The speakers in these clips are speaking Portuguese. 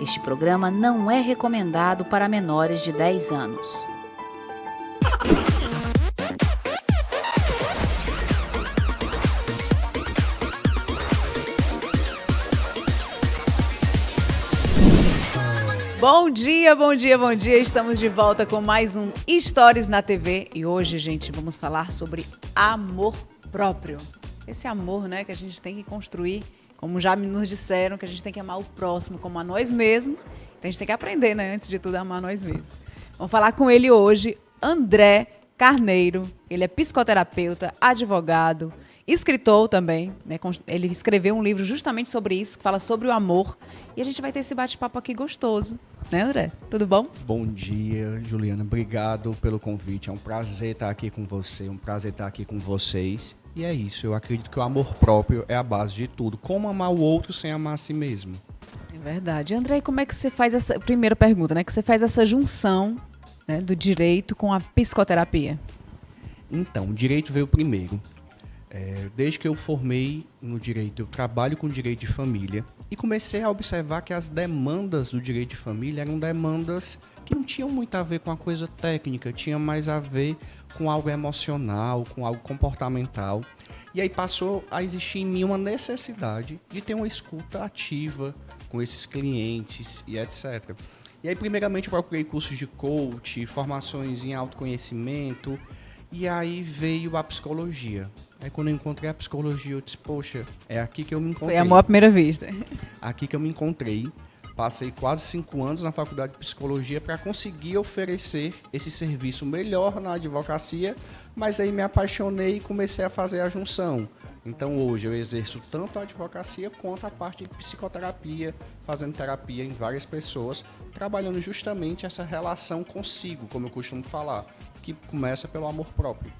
Este programa não é recomendado para menores de 10 anos. Bom dia, bom dia, bom dia. Estamos de volta com mais um Stories na TV. E hoje, gente, vamos falar sobre amor próprio. Esse amor, né, que a gente tem que construir, como já nos disseram, que a gente tem que amar o próximo como a nós mesmos. Então a gente tem que aprender, né, antes de tudo, a amar nós mesmos. Vamos falar com ele hoje, André Carneiro. Ele é psicoterapeuta, advogado, escritor também, né? Ele escreveu um livro justamente sobre isso, que fala sobre o amor. E a gente vai ter esse bate-papo aqui gostoso. Né, André? Tudo bom? Bom dia, Juliana. Obrigado pelo convite. É um prazer estar aqui com você, um prazer estar aqui com vocês. E é isso, eu acredito que o amor próprio é a base de tudo. Como amar o outro sem amar a si mesmo? É verdade. André, como é que você faz essa... Primeira pergunta, né? Que você faz essa junção, né, do direito com a psicoterapia? Então, o direito veio primeiro. Desde que eu formei no direito, eu trabalho com direito de família e comecei a observar que as demandas do direito de família eram demandas que não tinham muito a ver com a coisa técnica, tinha mais a ver com algo emocional, com algo comportamental. E aí passou a existir em mim uma necessidade de ter uma escuta ativa com esses clientes e etc. E aí, primeiramente, eu procurei cursos de coach, formações em autoconhecimento, e aí veio a psicologia. Aí quando eu encontrei a psicologia, eu disse, poxa, é aqui que eu me encontrei. Foi amor à primeira vista. Aqui que eu me encontrei. Passei quase 5 anos na faculdade de psicologia para conseguir oferecer esse serviço melhor na advocacia, mas aí me apaixonei e comecei a fazer a junção. Então hoje eu exerço tanto a advocacia quanto a parte de psicoterapia, fazendo terapia em várias pessoas, trabalhando justamente essa relação consigo, como eu costumo falar, que começa pelo amor próprio.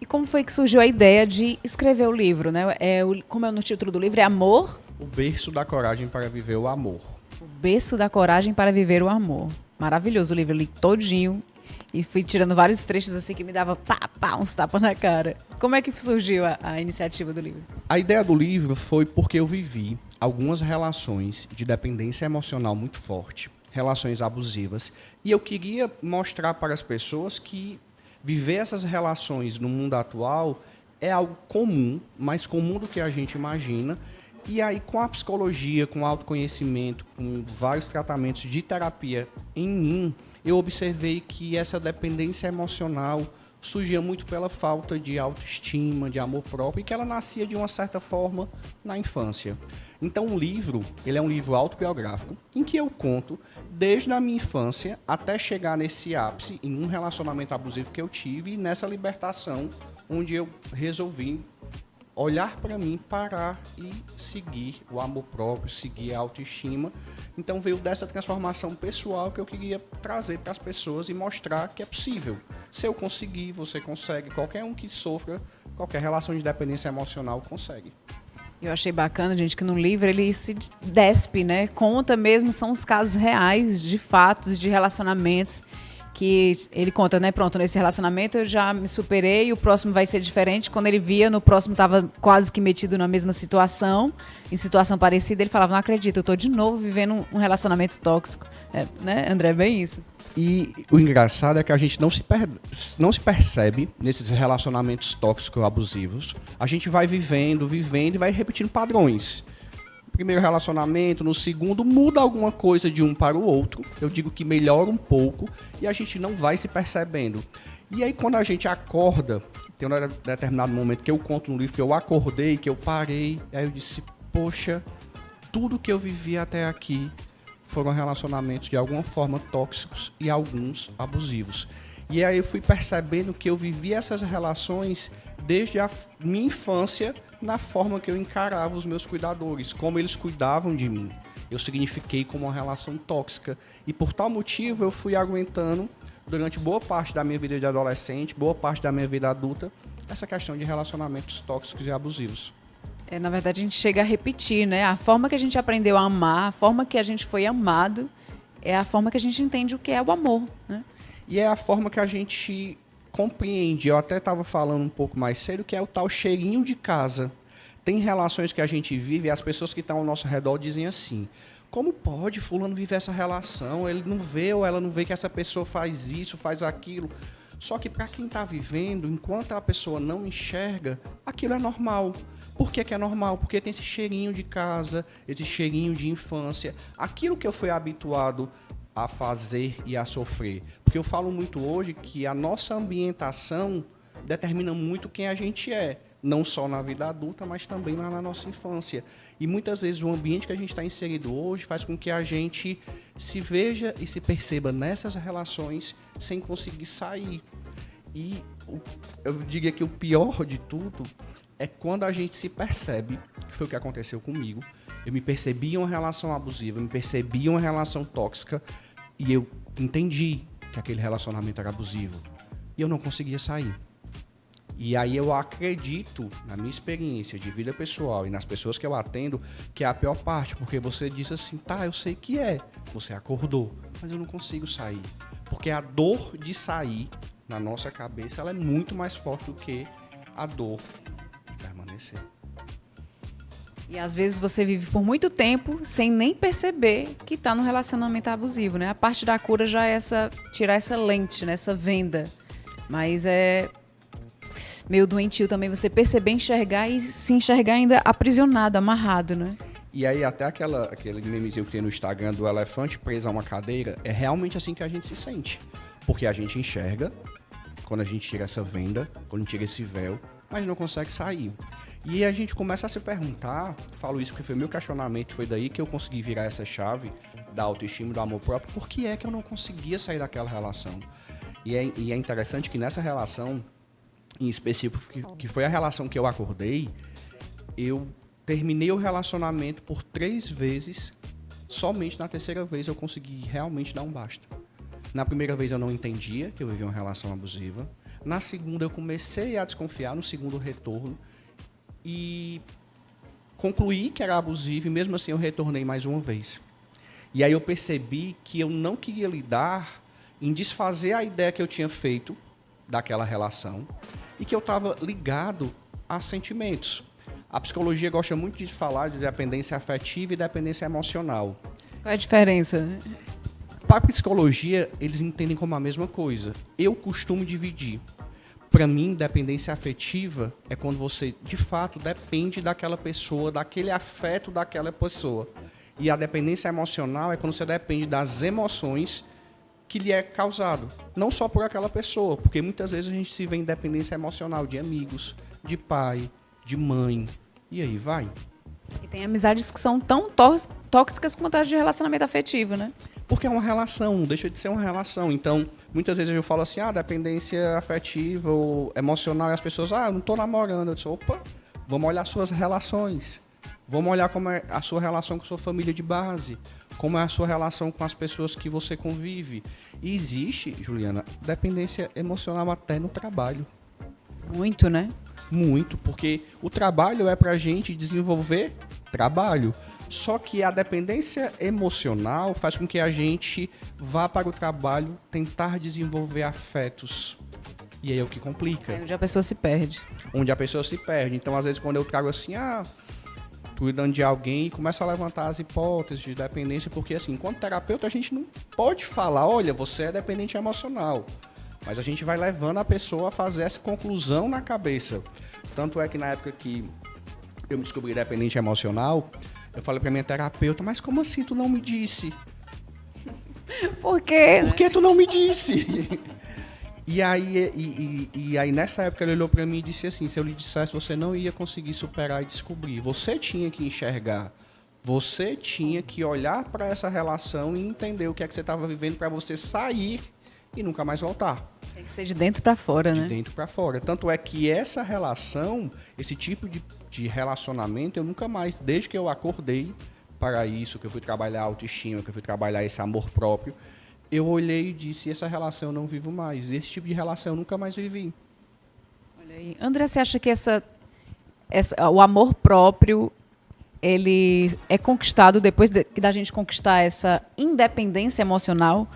E como foi que surgiu a ideia de escrever o livro, né? Como é no título do livro? É Amor? O berço da coragem para viver o amor. O berço da coragem para viver o amor. Maravilhoso o livro, eu li todinho e fui tirando vários trechos assim que me dava uns tapas na cara. Como é que surgiu a iniciativa do livro? A ideia do livro foi porque eu vivi algumas relações de dependência emocional muito forte, relações abusivas, e eu queria mostrar para as pessoas que viver essas relações no mundo atual é algo comum, mais comum do que a gente imagina. E aí, com a psicologia, com o autoconhecimento, com vários tratamentos de terapia em mim, eu observei que essa dependência emocional surgia muito pela falta de autoestima, de amor próprio, e que ela nascia de uma certa forma na infância. Então o livro, ele é um livro autobiográfico, em que eu conto desde a minha infância até chegar nesse ápice, em um relacionamento abusivo que eu tive, e nessa libertação, onde eu resolvi olhar para mim, parar e seguir o amor próprio, seguir a autoestima. Então veio dessa transformação pessoal que eu queria trazer para as pessoas e mostrar que é possível. Se eu conseguir, você consegue. Qualquer um que sofra qualquer relação de dependência emocional consegue. Eu achei bacana, gente, que no livro ele se despe, né? Conta mesmo, são os casos reais de fatos, de relacionamentos que ele conta, né? Pronto, nesse relacionamento eu já me superei, o próximo vai ser diferente. Quando ele via, no próximo estava quase que metido na mesma situação, em situação parecida, ele falava, não acredito, eu estou de novo vivendo um relacionamento tóxico. Né, André? Bem isso. E o engraçado é que a gente não se percebe nesses relacionamentos tóxicos ou abusivos. A gente vai vivendo e vai repetindo padrões. Primeiro relacionamento, no segundo, muda alguma coisa de um para o outro. Eu digo que melhora um pouco e a gente não vai se percebendo. E aí, quando a gente acorda, tem um determinado momento que eu conto no livro que eu acordei, que eu parei, aí eu disse, poxa, tudo que eu vivi até aqui foram relacionamentos de alguma forma tóxicos e alguns abusivos. E aí eu fui percebendo que eu vivi essas relações desde a minha infância, na forma que eu encarava os meus cuidadores, como eles cuidavam de mim. Eu signifiquei como uma relação tóxica. E por tal motivo eu fui aguentando, durante boa parte da minha vida de adolescente, boa parte da minha vida adulta, essa questão de relacionamentos tóxicos e abusivos. Na verdade, a gente chega a repetir, né? A forma que a gente aprendeu a amar, a forma que a gente foi amado, é a forma que a gente entende o que é o amor, né? E é a forma que a gente compreende. Eu até estava falando um pouco mais cedo, que é o tal cheirinho de casa. Tem relações que a gente vive e as pessoas que estão ao nosso redor dizem assim: como pode fulano viver essa relação? Ele não vê ou ela não vê que essa pessoa faz isso, faz aquilo. Só que para quem está vivendo, enquanto a pessoa não enxerga, aquilo é normal. Por que é normal? Porque tem esse cheirinho de casa, esse cheirinho de infância. Aquilo que eu fui habituado a fazer e a sofrer. Porque eu falo muito hoje que a nossa ambientação determina muito quem a gente é. Não só na vida adulta, mas também na nossa infância. E muitas vezes o ambiente que a gente está inserido hoje faz com que a gente se veja e se perceba nessas relações sem conseguir sair. E eu diria que o pior de tudo é quando a gente se percebe, que foi o que aconteceu comigo. Eu me percebi em uma relação abusiva, eu me percebi em uma relação tóxica e eu entendi que aquele relacionamento era abusivo. E eu não conseguia sair. E aí eu acredito, na minha experiência de vida pessoal e nas pessoas que eu atendo, que é a pior parte, porque você diz assim, tá, eu sei que é, você acordou, mas eu não consigo sair. Porque a dor de sair, na nossa cabeça, ela é muito mais forte do que a dor de permanecer. E às vezes você vive por muito tempo sem nem perceber que está num relacionamento abusivo, né? A parte da cura já é tirar essa lente, né? Essa venda. Mas é meio doentio também você perceber, enxergar e se enxergar ainda aprisionado, amarrado, né? E aí até aquele memezinho que tem no Instagram do elefante preso a uma cadeira, é realmente assim que a gente se sente. Porque a gente enxerga, quando a gente tira essa venda, quando a gente tira esse véu, mas não consegue sair. E a gente começa a se perguntar, falo isso porque foi meu questionamento, foi daí que eu consegui virar essa chave da autoestima e do amor próprio, por que é que eu não conseguia sair daquela relação? E é interessante que nessa relação, em específico, que foi a relação que eu acordei, eu terminei o relacionamento por 3 vezes, somente na terceira vez eu consegui realmente dar um basta. Na primeira vez eu não entendia que eu vivia uma relação abusiva, na segunda eu comecei a desconfiar, no segundo retorno, e concluí que era abusivo e mesmo assim eu retornei mais uma vez. E aí eu percebi que eu não queria lidar em desfazer a ideia que eu tinha feito daquela relação e que eu estava ligado a sentimentos. A psicologia gosta muito de falar de dependência afetiva e dependência emocional. Qual é a diferença? Para a psicologia, eles entendem como a mesma coisa. Eu costumo dividir. Para mim, dependência afetiva é quando você, de fato, depende daquela pessoa, daquele afeto daquela pessoa. E a dependência emocional é quando você depende das emoções que lhe é causado. Não só por aquela pessoa, porque muitas vezes a gente se vê em dependência emocional de amigos, de pai, de mãe, e aí vai. E tem amizades que são tão tóxicas quanto as de relacionamento afetivo, né? Porque é uma relação, não deixa de ser uma relação. Então, muitas vezes eu falo assim, dependência afetiva ou emocional, e as pessoas, eu não estou namorando. Eu disse, opa, vamos olhar suas relações. Vamos olhar como é a sua relação com sua família de base, como é a sua relação com as pessoas que você convive. E existe, Juliana, dependência emocional até no trabalho. Muito, né? Muito, porque o trabalho é para a gente desenvolver trabalho. Só que a dependência emocional faz com que a gente vá para o trabalho tentar desenvolver afetos. E aí é o que complica. É onde a pessoa se perde. Onde a pessoa se perde. Então, às vezes, quando eu trago assim, cuidando de alguém, começa a levantar as hipóteses de dependência, porque assim, enquanto terapeuta, a gente não pode falar, olha, você é dependente emocional. Mas a gente vai levando a pessoa a fazer essa conclusão na cabeça. Tanto é que na época que eu me descobri dependente emocional, eu falei pra minha terapeuta, mas como assim tu não me disse? Por quê? Por que tu não me disse? E aí nessa época ele olhou pra mim e disse assim, se eu lhe dissesse, você não ia conseguir superar e descobrir. Você tinha que enxergar, você tinha que olhar para essa relação e entender o que é que você estava vivendo para você sair e nunca mais voltar. Tem que ser de dentro para fora, né? De dentro para fora. Tanto é que essa relação, esse tipo de relacionamento, eu nunca mais, desde que eu acordei para isso, que eu fui trabalhar a autoestima, que eu fui trabalhar esse amor próprio, eu olhei e disse, essa relação eu não vivo mais. Esse tipo de relação eu nunca mais vivi. Olha aí. André, você acha que o amor próprio, ele é conquistado depois da gente conquistar essa independência emocional?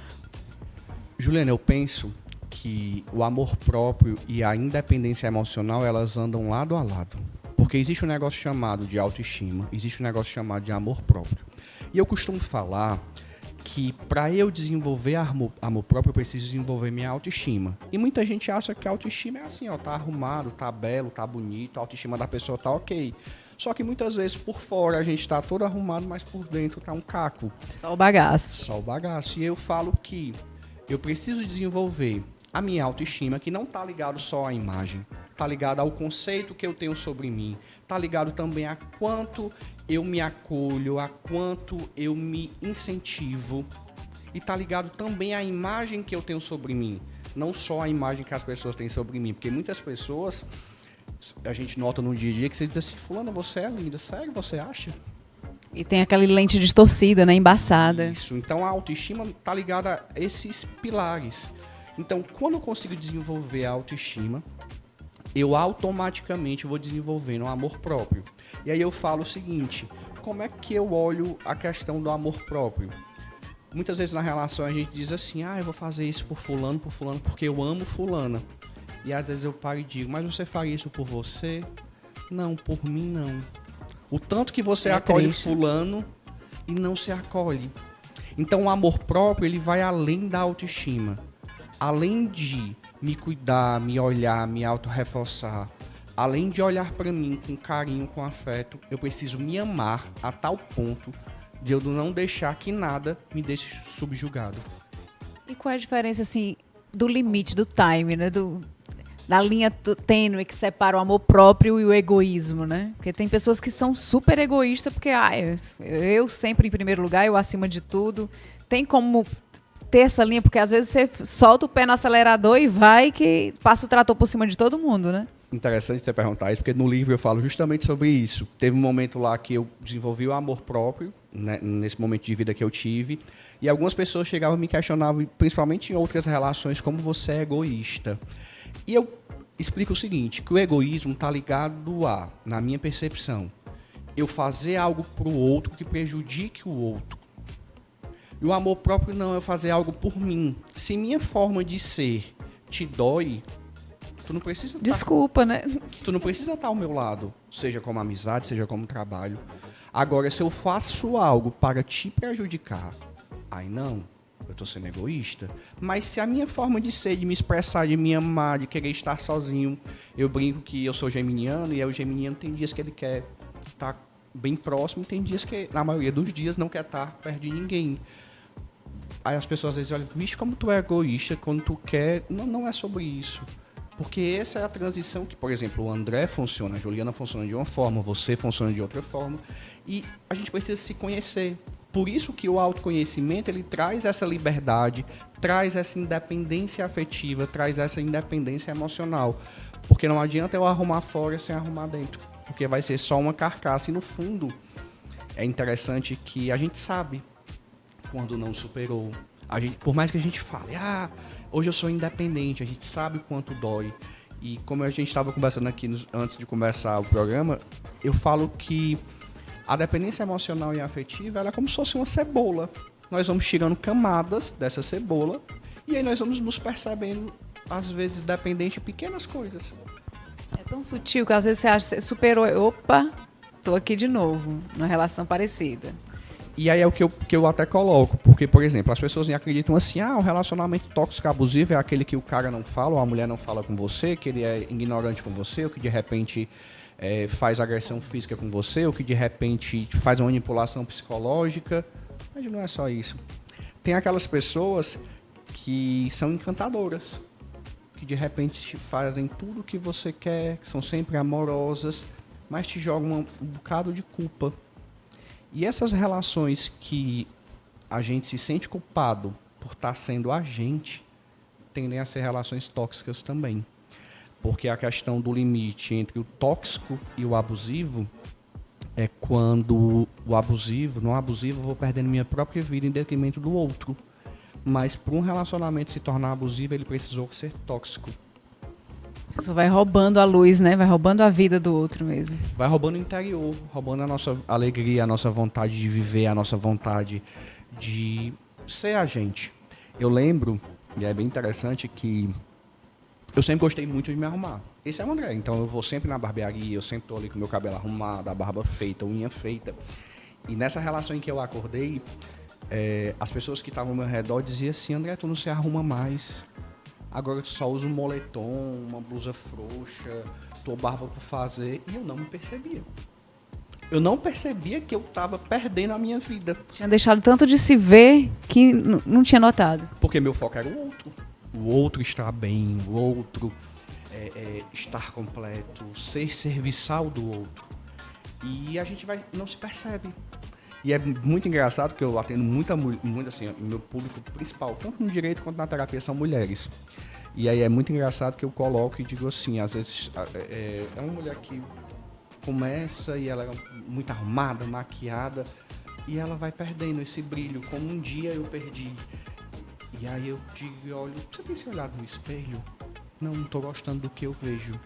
Juliana, eu penso que o amor próprio e a independência emocional, elas andam lado a lado. Porque existe um negócio chamado de autoestima, existe um negócio chamado de amor próprio. E eu costumo falar que para eu desenvolver amor próprio, eu preciso desenvolver minha autoestima. E muita gente acha que a autoestima é assim, ó, tá arrumado, tá belo, tá bonito, a autoestima da pessoa tá ok. Só que muitas vezes por fora a gente tá todo arrumado, mas por dentro tá um caco. Só o bagaço. Só o bagaço. E eu falo que eu preciso desenvolver a minha autoestima, que não tá ligado só à imagem, tá ligado ao conceito que eu tenho sobre mim, tá ligado também a quanto eu me acolho, a quanto eu me incentivo, e tá ligado também à imagem que eu tenho sobre mim, não só a imagem que as pessoas têm sobre mim, porque muitas pessoas, a gente nota no dia a dia que você diz assim, fulana, você é linda, sério, você acha? E tem aquela lente distorcida, né? Embaçada. Isso, então a autoestima tá ligada a esses pilares. Então, quando eu consigo desenvolver a autoestima, eu automaticamente vou desenvolvendo um amor próprio. E aí eu falo o seguinte, como é que eu olho a questão do amor próprio? Muitas vezes na relação a gente diz assim, eu vou fazer isso por fulano, porque eu amo fulana. E às vezes eu paro e digo, mas você faria isso por você? Não, por mim não. O tanto que você acolhe triste. fulano e não se acolhe. Então o amor próprio, ele vai além da autoestima. Além de me cuidar, me olhar, me autorreforçar, além de olhar para mim com carinho, com afeto, eu preciso me amar a tal ponto de eu não deixar que nada me deixe subjugado. E qual é a diferença, assim, do limite, do time, né? Da linha tênue que separa o amor próprio e o egoísmo, né? Porque tem pessoas que são super egoístas porque, eu sempre em primeiro lugar, eu acima de tudo. Tem como ter essa linha, porque às vezes você solta o pé no acelerador e vai que passa o trator por cima de todo mundo, né? Interessante você perguntar isso, porque no livro eu falo justamente sobre isso. Teve um momento lá que eu desenvolvi o amor próprio, né, nesse momento de vida que eu tive, e algumas pessoas chegavam e me questionavam, principalmente em outras relações, como você é egoísta. E eu explico o seguinte, que o egoísmo está ligado a, na minha percepção, eu fazer algo para o outro que prejudique o outro. E o amor próprio não, é fazer algo por mim. Se minha forma de ser te dói, tu não precisa Desculpa, né? Tu não precisa estar ao meu lado, seja como amizade, seja como trabalho. Agora, se eu faço algo para te prejudicar, aí não, eu estou sendo egoísta. Mas se a minha forma de ser, de me expressar, de me amar, de querer estar sozinho, eu brinco que eu sou geminiano, e aí o geminiano tem dias que ele quer estar bem próximo, tem dias que, na maioria dos dias, não quer estar perto de ninguém. Aí as pessoas às vezes olham, vixe, como tu é egoísta, quando tu quer... Não, não é sobre isso. Porque essa é a transição que, por exemplo, o André funciona, a Juliana funciona de uma forma, você funciona de outra forma. E a gente precisa se conhecer. Por isso que o autoconhecimento, ele traz essa liberdade, traz essa independência afetiva, traz essa independência emocional. Porque não adianta eu arrumar fora sem arrumar dentro. Porque vai ser só uma carcaça. E no fundo, é interessante que a gente sabe quando não superou. Por mais que a gente fale, hoje eu sou independente, a gente sabe o quanto dói. E como a gente estava conversando aqui antes de começar o programa, eu falo que a dependência emocional e afetiva, ela é como se fosse uma cebola. Nós vamos tirando camadas dessa cebola e aí nós vamos nos percebendo, às vezes, dependente de pequenas coisas. É tão sutil que às vezes você acha que você superou. Opa, tô aqui de novo, numa relação parecida. E aí é o que eu até coloco, porque, por exemplo, as pessoas acreditam assim, o relacionamento tóxico abusivo é aquele que o cara não fala, ou a mulher não fala com você, que ele é ignorante com você, ou que de repente faz agressão física com você, ou que de repente faz uma manipulação psicológica. Mas não é só isso. Tem aquelas pessoas que são encantadoras, que de repente fazem tudo o que você quer, que são sempre amorosas, mas te jogam um bocado de culpa. E essas relações que a gente se sente culpado por estar sendo a gente, tendem a ser relações tóxicas também. Porque a questão do limite entre o tóxico e o abusivo é quando o abusivo, no abusivo eu vou perdendo minha própria vida em detrimento do outro. Mas para um relacionamento se tornar abusivo, ele precisou ser tóxico. A pessoa vai roubando a luz, né? Vai roubando a vida do outro mesmo. Vai roubando o interior, roubando a nossa alegria, a nossa vontade de viver, a nossa vontade de ser a gente. Eu lembro, e é bem interessante, que eu sempre gostei muito de me arrumar. Esse é o André. Então eu vou sempre na barbearia, eu sempre tô ali com o meu cabelo arrumado, a barba feita, a unha feita. E nessa relação em que eu acordei, as pessoas que estavam ao meu redor diziam assim: André, tu não se arruma mais. Agora tu só usa um moletom, uma blusa frouxa, tua barba por fazer. E eu não me percebia. Eu não percebia que eu estava perdendo a minha vida. Tinha deixado tanto de se ver que não tinha notado. Porque meu foco era o outro. O outro estar bem, o outro estar completo, ser serviçal do outro. E a gente não se percebe. E é muito engraçado que eu atendo muito assim, meu público principal, tanto no direito quanto na terapia, são mulheres. E aí é muito engraçado que eu coloco e digo assim, às vezes é uma mulher que começa e ela é muito arrumada, maquiada, e ela vai perdendo esse brilho, como um dia eu perdi. E aí eu digo, olha, você tem se olhado no espelho? Não estou gostando do que eu vejo.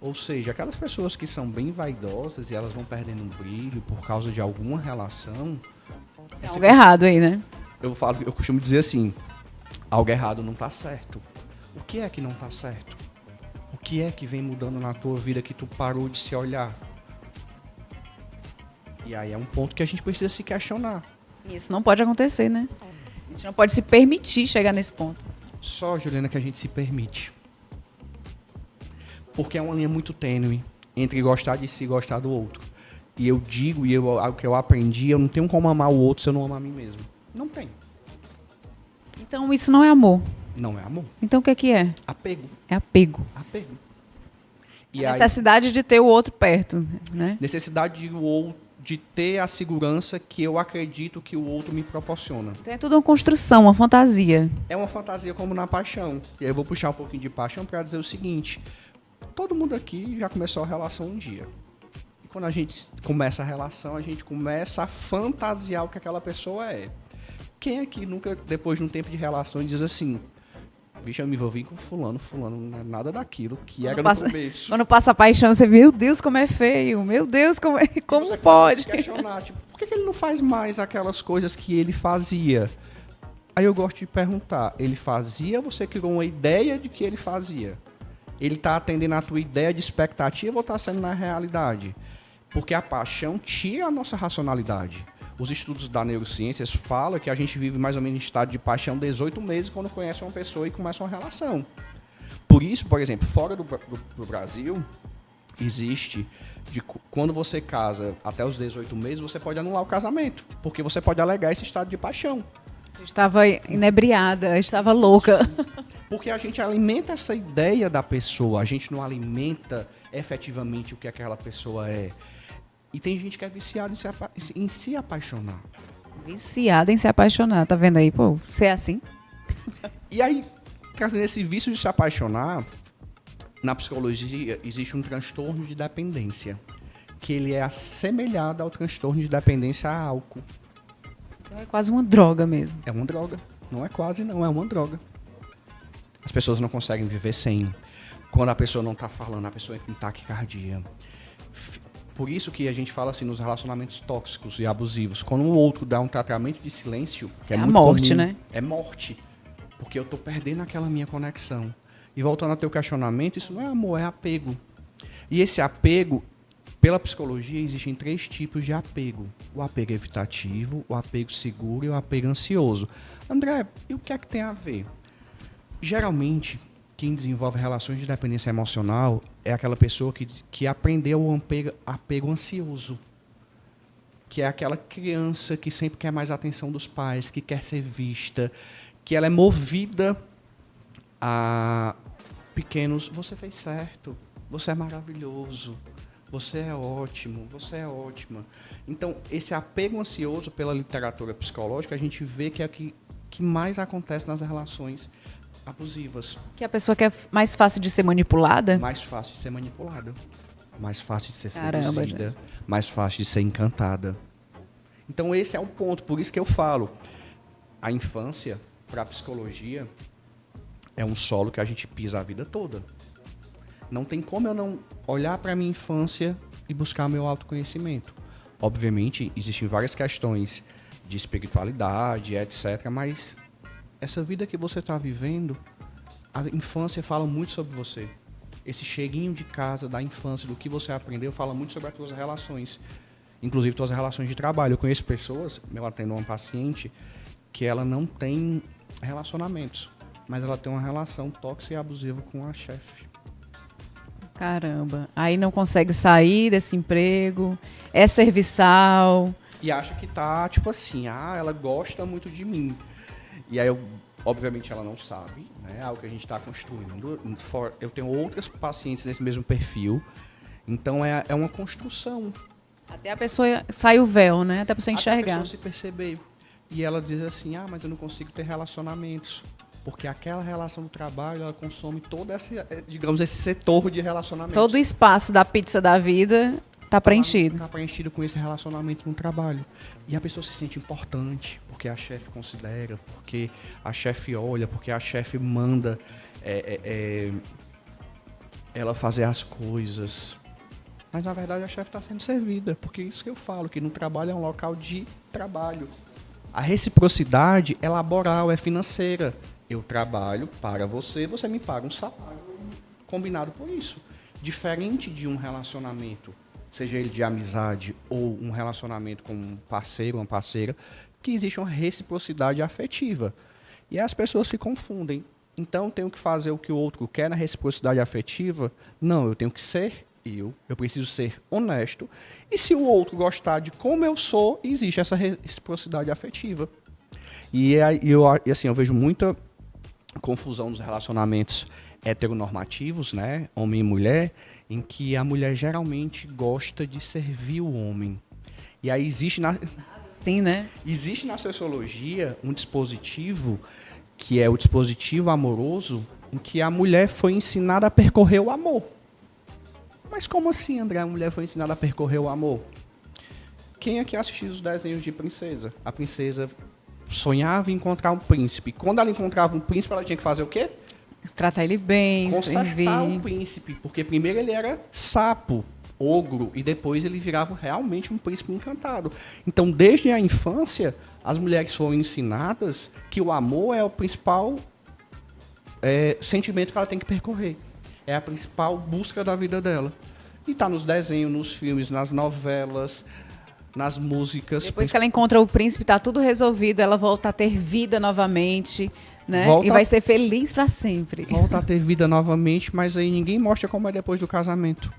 Ou seja, aquelas pessoas que são bem vaidosas e elas vão perdendo um brilho por causa de alguma relação... Tem algo errado aí, né? Eu costumo dizer assim, algo errado não está certo. O que é que não está certo? O que é que vem mudando na tua vida que tu parou de se olhar? E aí é um ponto que a gente precisa se questionar. Isso não pode acontecer, né? A gente não pode se permitir chegar nesse ponto. Só, Juliana, que a gente se permite. Porque é uma linha muito tênue entre gostar de si e gostar do outro. E eu digo, o que eu aprendi, eu não tenho como amar o outro se eu não amar a mim mesmo. Não tem. Então isso não é amor. Não é amor. Então o que é que é? Apego. É apego. Apego. A necessidade de ter o outro perto, né? Necessidade de ter a segurança que eu acredito que o outro me proporciona. Então é tudo uma construção, uma fantasia. É uma fantasia como na paixão. E aí eu vou puxar um pouquinho de paixão para dizer o seguinte. Todo mundo aqui já começou a relação um dia. E quando a gente começa a relação, a gente começa a fantasiar o que aquela pessoa é. Quem aqui nunca, depois de um tempo de relação, diz assim: bicho, eu me envolvi com fulano não é nada daquilo que era no começo. Quando passa a paixão, você vê, meu Deus, como é feio, meu Deus, como você pode? Se questionar, tipo, por que ele não faz mais aquelas coisas que ele fazia? Aí eu gosto de perguntar, ele fazia ou você criou uma ideia de que ele fazia? Ele está atendendo a tua ideia de expectativa ou está sendo na realidade? Porque a paixão tira a nossa racionalidade. Os estudos da neurociências falam que a gente vive mais ou menos em estado de paixão 18 meses quando conhece uma pessoa e começa uma relação. Por isso, por exemplo, fora do Brasil, existe, quando você casa até os 18 meses, você pode anular o casamento, porque você pode alegar esse estado de paixão. Eu estava inebriada, estava louca. Porque a gente alimenta essa ideia da pessoa, a gente não alimenta efetivamente o que aquela pessoa é. E tem gente que é viciada em se apaixonar. Viciada em se apaixonar, tá vendo aí? Pô, você é assim? E aí, nesse vício de se apaixonar, na psicologia existe um transtorno de dependência, que ele é assemelhado ao transtorno de dependência a álcool. Então é quase uma droga mesmo. É uma droga. Não é quase, não. É uma droga. As pessoas não conseguem viver sem. Quando a pessoa não está falando, a pessoa entra em taquicardia. Por isso que a gente fala assim nos relacionamentos tóxicos e abusivos. Quando o outro dá um tratamento de silêncio, que é muito morte, comum, né? É morte. Porque eu estou perdendo aquela minha conexão. E voltando ao teu questionamento, isso não é amor, é apego. E esse apego, pela psicologia, existem 3 tipos de apego. O apego evitativo, o apego seguro e o apego ansioso. André, e o que é que tem a ver? Geralmente, quem desenvolve relações de dependência emocional é aquela pessoa que aprendeu o apego ansioso. Que é aquela criança que sempre quer mais atenção dos pais, que quer ser vista, que ela é movida a pequenos, você fez certo, você é maravilhoso, você é ótimo, você é ótima. Então, esse apego ansioso, pela literatura psicológica, a gente vê que é o que mais acontece nas relações abusivas. Que a pessoa quer mais fácil de ser manipulada? Mais fácil de ser manipulada. Mais fácil de ser Caramba, seduzida. gente. Mais fácil de ser encantada. Então esse é o ponto. Por isso que eu falo. A infância, para a psicologia, é um solo que a gente pisa a vida toda. Não tem como eu não olhar para a minha infância e buscar meu autoconhecimento. Obviamente, existem várias questões de espiritualidade, etc., mas essa vida que você está vivendo a infância fala muito sobre você. Esse cheirinho de casa, da infância, do que você aprendeu, fala muito sobre as suas relações. Inclusive, suas relações de trabalho. Eu conheço pessoas, eu atendo uma paciente, que ela não tem relacionamentos, mas ela tem uma relação tóxica e abusiva com a chefe. Caramba. Aí não consegue sair desse emprego, é serviçal. E acha que tá, tipo assim, ela gosta muito de mim. E aí, obviamente, ela não sabe, né? Algo que a gente está construindo. Eu tenho outras pacientes nesse mesmo perfil. Então, é uma construção. Até a pessoa sai o véu, né? Até a pessoa enxergar. Até a pessoa se perceber. E ela diz assim, mas eu não consigo ter relacionamentos. Porque aquela relação do trabalho, ela consome todo esse, digamos, esse setor de relacionamentos. Todo o espaço da pizza da vida está preenchido. Está preenchido com esse relacionamento no trabalho. E a pessoa se sente importante, porque a chefe considera, porque a chefe olha, porque a chefe manda ela fazer as coisas. Mas, na verdade, a chefe está sendo servida, porque é isso que eu falo, que no trabalho é um local de trabalho. A reciprocidade é laboral, é financeira. Eu trabalho para você, você me paga um salário combinado por isso. Diferente de um relacionamento, seja ele de amizade ou um relacionamento com um parceiro, uma parceira, que existe uma reciprocidade afetiva. E as pessoas se confundem. Então, eu tenho que fazer o que o outro quer na reciprocidade afetiva? Não, eu tenho que ser eu preciso ser honesto. E se o outro gostar de como eu sou, existe essa reciprocidade afetiva. E assim, eu vejo muita confusão nos relacionamentos heteronormativos, né, homem e mulher, em que a mulher geralmente gosta de servir o homem. E aí existe Sim, né? Existe na sociologia um dispositivo que é o dispositivo amoroso, em que a mulher foi ensinada a percorrer o amor. Mas como assim, André, a mulher foi ensinada a percorrer o amor? Quem aqui assistiu os desenhos de princesa? A princesa sonhava em encontrar um príncipe. Quando ela encontrava um príncipe, ela tinha que fazer o quê? Tratar ele bem, servir. Consertar o príncipe, porque primeiro ele era sapo, ogro, e depois ele virava realmente um príncipe encantado. Então, desde a infância, as mulheres foram ensinadas que o amor é o principal sentimento que ela tem que percorrer. É a principal busca da vida dela. E está nos desenhos, nos filmes, nas novelas, nas músicas. Depois que ela encontra o príncipe, está tudo resolvido, ela volta a ter vida novamente, né? E vai ser feliz para sempre. Volta a ter vida novamente, mas aí ninguém mostra como é depois do casamento.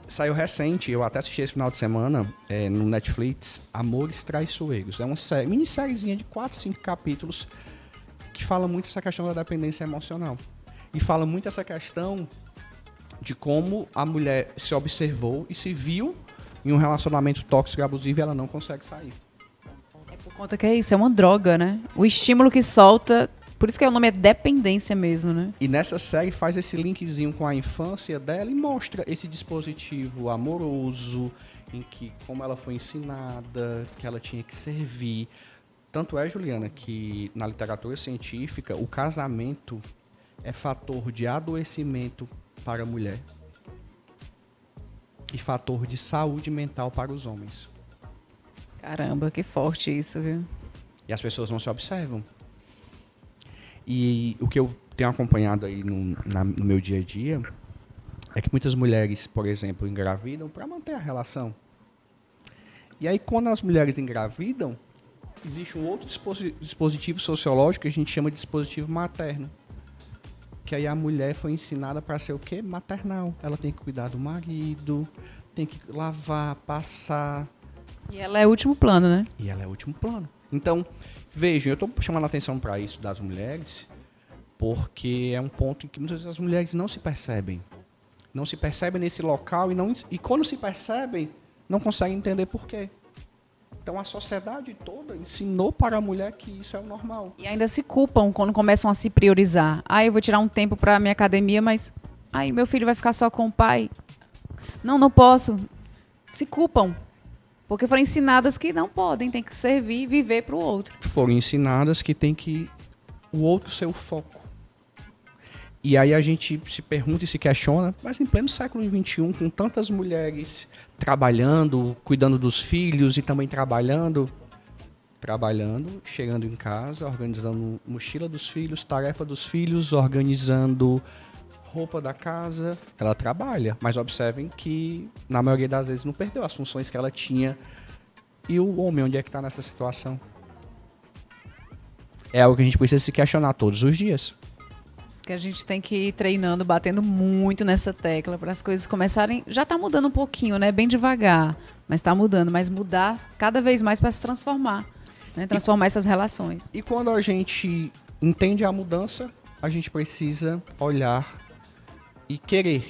Saiu recente, eu até assisti esse final de semana, no Netflix, Amores Traiçoeiros. É uma minissériezinha de 4, 5 capítulos que fala muito essa questão da dependência emocional. E fala muito essa questão de como a mulher se observou e se viu em um relacionamento tóxico e abusivo e ela não consegue sair. É por conta que é isso, é uma droga, né? O estímulo que solta, por isso que o nome é dependência mesmo, né? E nessa série faz esse linkzinho com a infância dela e mostra esse dispositivo amoroso, em que como ela foi ensinada, que ela tinha que servir. Tanto é, Juliana, que na literatura científica o casamento é fator de adoecimento para a mulher e fator de saúde mental para os homens. Caramba, que forte isso, viu? E as pessoas não se observam. E o que eu tenho acompanhado aí no meu dia a dia é que muitas mulheres, por exemplo, engravidam para manter a relação. E aí, quando as mulheres engravidam, existe um outro dispositivo sociológico que a gente chama de dispositivo materno. Que aí a mulher foi ensinada para ser o quê? Maternal. Ela tem que cuidar do marido, tem que lavar, passar. E ela é último plano, né? E ela é último plano. Então, vejam, eu estou chamando a atenção para isso das mulheres, porque é um ponto em que muitas vezes as mulheres não se percebem. Não se percebem nesse local e quando se percebem, não conseguem entender por quê. Então, a sociedade toda ensinou para a mulher que isso é o normal. E ainda se culpam quando começam a se priorizar. Eu vou tirar um tempo para a minha academia, mas meu filho vai ficar só com o pai. Não posso. Se culpam. Porque foram ensinadas que não podem, tem que servir e viver para o outro. Foram ensinadas que tem que o outro ser o foco. E aí a gente se pergunta e se questiona, mas em pleno século XXI, com tantas mulheres trabalhando, cuidando dos filhos e também trabalhando, trabalhando, chegando em casa, organizando mochila dos filhos, tarefa dos filhos, organizando roupa da casa. Ela trabalha, mas observem que na maioria das vezes não perdeu as funções que ela tinha. E o homem, onde é que está nessa situação? É algo que a gente precisa se questionar todos os dias. Isso que a gente tem que ir treinando, batendo muito nessa tecla para as coisas começarem. Já está mudando um pouquinho, né? Bem devagar, mas está mudando. Mas mudar cada vez mais para se transformar, né? Transformar essas relações. E quando a gente entende a mudança, a gente precisa olhar e querer.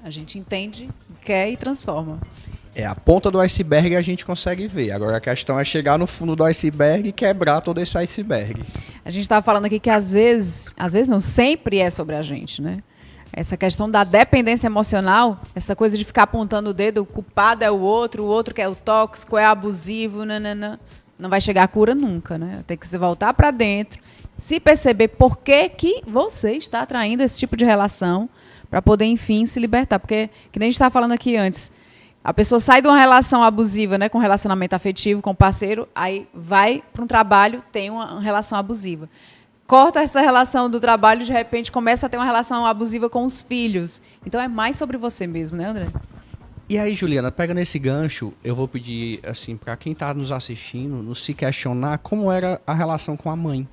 A gente entende, quer e transforma. É a ponta do iceberg e a gente consegue ver. Agora a questão é chegar no fundo do iceberg e quebrar todo esse iceberg. A gente estava falando aqui que às vezes não, sempre é sobre a gente, né? Essa questão da dependência emocional, essa coisa de ficar apontando o dedo, o culpado é o outro que é o tóxico, é abusivo, não vai chegar a cura nunca, né? Tem que se voltar para dentro, se perceber por que você está atraindo esse tipo de relação para poder, enfim, se libertar. Porque, que nem a gente estava falando aqui antes, a pessoa sai de uma relação abusiva, né, com relacionamento afetivo, com o parceiro, aí vai para um trabalho, tem uma relação abusiva. Corta essa relação do trabalho, de repente começa a ter uma relação abusiva com os filhos. Então é mais sobre você mesmo, né, André? E aí, Juliana, pega nesse gancho, eu vou pedir, assim, para quem está nos assistindo, nos se questionar como era a relação com a mãe.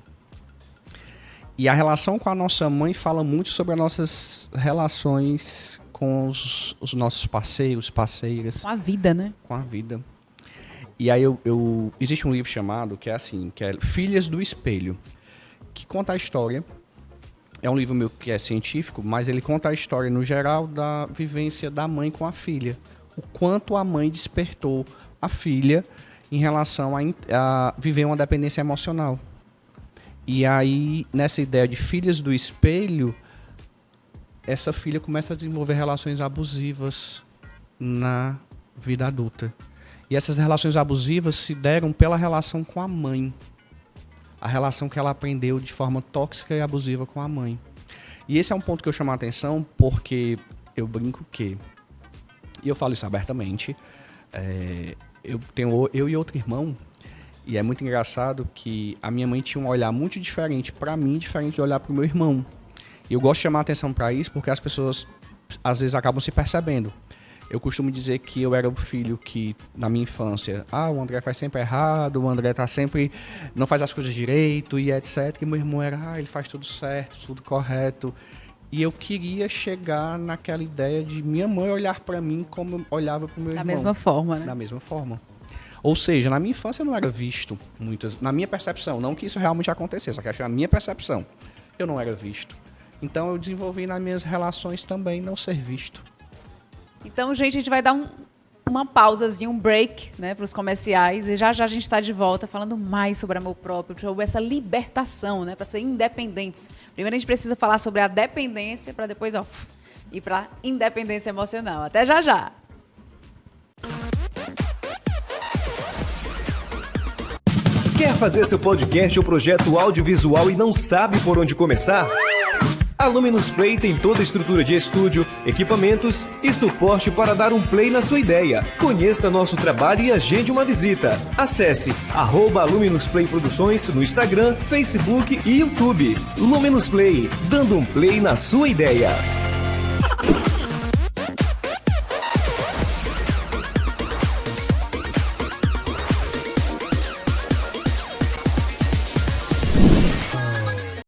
E a relação com a nossa mãe fala muito sobre as nossas relações com os nossos parceiros, parceiras. Com a vida, né? Com a vida. E aí existe um livro chamado, que é assim, que é Filhas do Espelho, que conta a história. É um livro meu que é científico, mas ele conta a história, no geral, da vivência da mãe com a filha. O quanto a mãe despertou a filha em relação a viver uma dependência emocional. E aí, nessa ideia de filhas do espelho, essa filha começa a desenvolver relações abusivas na vida adulta. E essas relações abusivas se deram pela relação com a mãe. A relação que ela aprendeu de forma tóxica e abusiva com a mãe. E esse é um ponto que eu chamo a atenção porque eu brinco que, e eu falo isso abertamente, eu tenho eu e outro irmão, e é muito engraçado que a minha mãe tinha um olhar muito diferente para mim, diferente de olhar para o meu irmão. E eu gosto de chamar a atenção para isso porque as pessoas às vezes acabam se percebendo. Eu costumo dizer que eu era o filho que, na minha infância, o André faz sempre errado, o André tá sempre, não faz as coisas direito e etc. E meu irmão era, ele faz tudo certo, tudo correto. E eu queria chegar naquela ideia de minha mãe olhar para mim como eu olhava para o meu irmão. Da mesma forma, né? Da mesma forma. Ou seja, na minha infância eu não era visto, na minha percepção, não que isso realmente acontecesse, só que na minha percepção, eu não era visto. Então eu desenvolvi nas minhas relações também não ser visto. Então, gente, a gente vai dar uma pausazinha, um break, né, para os comerciais. E já a gente está de volta falando mais sobre amor próprio, sobre essa libertação, né, para ser independentes. Primeiro a gente precisa falar sobre a dependência para depois ir para a independência emocional. Até já! Quer fazer seu podcast ou projeto audiovisual e não sabe por onde começar? A Luminous Play tem toda a estrutura de estúdio, equipamentos e suporte para dar um play na sua ideia. Conheça nosso trabalho e agende uma visita. Acesse @Luminous Play Produções no Instagram, Facebook e YouTube. Luminous Play, dando um play na sua ideia.